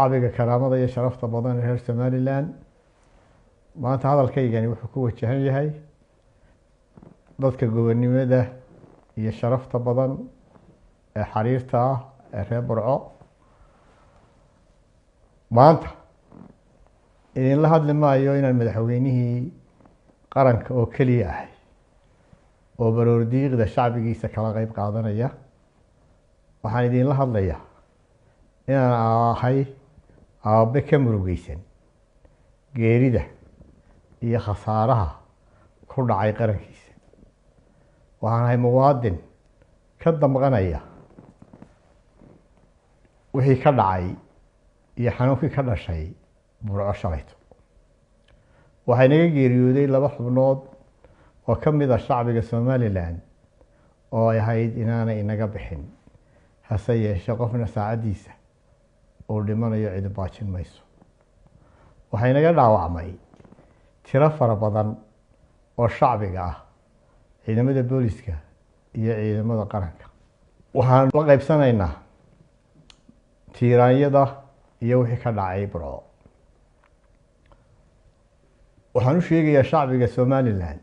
shacbiga karaamada iyo sharafta badan ee reer Somaliland maanta hadalkaygani wuxuu ku wajahan yahay dadka gobonimada iyo sharafta badan ee xariirta ah ee reer Burco. maanta idin la hadli maayo inaan madaxweynihii qaranka oo kaliya ahay oo baroordiiqda shacbigiisa kala qayb qaadanaya. waxaan idin la hadlayaa inaan ahay aabe ka murugaysan geerida iyo khasaaraha ku dhacay qarankiisa. waxaan ahay muwaadin ka damqanaya wixii ka dhacay iyo xanuunkii ka dhashay Burco shalayto. waxay naga geeriyooday 2 xubnood oo ka mid ah shacbiga Somaliland oo ay ahayd inaanay inaga bixin, hase yeeshee qofna saacadiisa oo dhimanayo cid baajin mayso. waxay naga dhaawacmay tiro fara badan oo shacbiga ah, ciidamada booliska iyo ciidamada qaranka. waxaan la qaybsanaynaa tiiraanyada iyo wixii ka dhacay Burco. waxaan u sheegayaa shacbiga Somaliland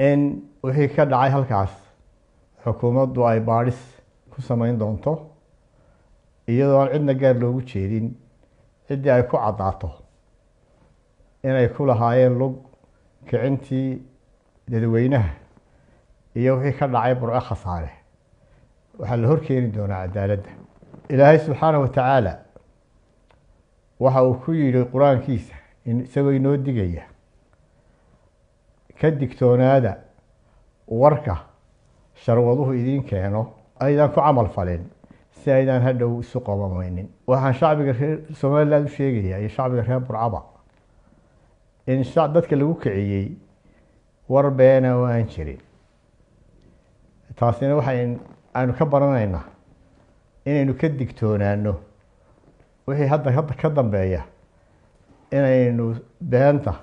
in wixii ka dhacay halkaas xukuumaddu ay baadhis ku samayn doonto, iyadoo aan cidna gaar loogu jeedin. ciddii ay ku caddaato inay ku lahaayeen lug kicintii dadweynaha iyo wixii ka dhacay Burco khasaare, waxaa la horkeeni doonaa cadaaladda. ilaahay subxaanahu wa tacaala waxa uu ku yidhi qur-aankiisa isagoo inoo digaya, ka digtoonaada warka sharwaduhu idiin keeno aydan ku camal falin si aydan hadhow isu qoomameynin. waxaan shacbiga reer Somaliland u sheegayaa iyo shacbiga reer Burcaba in dadka lagu kiciyey war beena oo aan jirin. taasina waxaynu ka baranaynaa inaynu ka digtoonaano wixii hadda ka dambeeya, inaynu beenta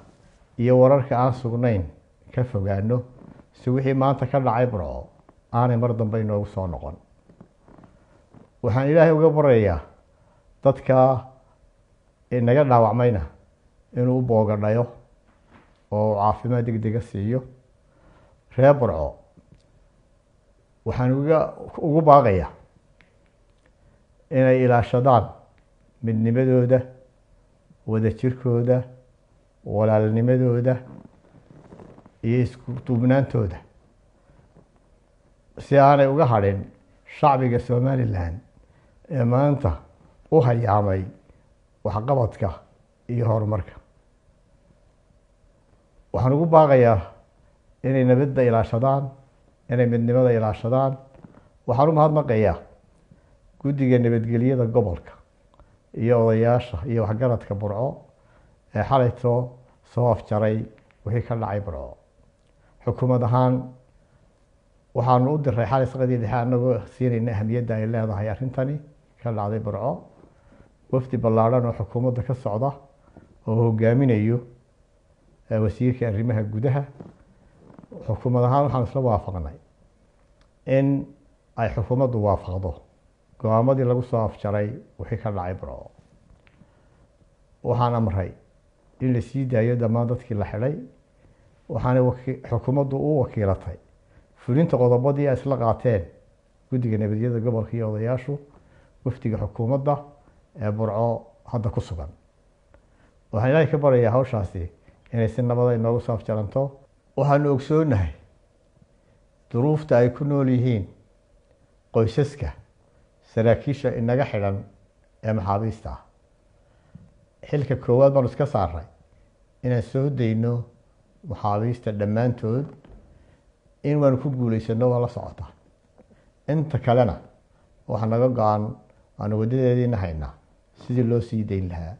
iyo wararka aan sugnayn ka fogaano si wixii maanta ka dhacay Burco aanay mar dambe inoogu soo noqon. waxaan ilaahay uga baryayaa dadka inaga dhaawacmayna inuu u boogadhayo oo caafimaad degdega siiyo. reer Burco waxaan ugu baaqayaa inay ilaashadaan midnimadooda, wadajirkooda, walaalnimadooda iyo isku duubnaantooda, si aanay uga hadhin shacbiga Somaliland ee maanta u hayaamay waxqabadka iyo horumarka. waxaan ugu baaqayaa inay nabadda ilaashadaan, inay midnimada ilaashadaan. waxaan u mahadnaqayaa guddiga nabadgelyada gobolka iyo odayaasha iyo waxgaradka Burco ee xalayto soo afjaray wixii ka dhacay Burco. xukuumad ahaan waxaanu u diray xalay saqadii dhexe annagoo siinayna ahamiyadda ay leedahay arrintani ka dhacday Burco. wafdi ballaadhan oo xukuumadda ka socda oo hogaaminayo wasiirka arrimaha gudaha. xukuumad ahaan waxaan isla waafaqnay in ay xukuumaddu waafaqdo go'aamadii lagu soo afjaray wixii ka dhacay Burco. waxaan amray in la sii daayo dhammaan dadkii la xidhay. waxaana xukuumaddu u wakiilatay fulinta qodobadii ay isla qaateen guddiga nabadgelyada gobolka iyo odayaashu wafdiga xukuumadda ee Burco hadda ku sugan. waxaan ilaahay ka baryayaa hawshaasi inay si nabada inoogu soo afjaranto. waxaanu ogsoonahay duruufta ay ku nool yihiin qoysaska saraakiisha inaga xidhan ee maxaabiista ah. xilka koowaad baanu iska saaray inaan soo dayno maxaabiista dhammaantood. in waanu ku guulaysano waa la socota. inta kalena waxa naga go-an aanu wadadeediina haynaa sidii loo sii dayn lahaa.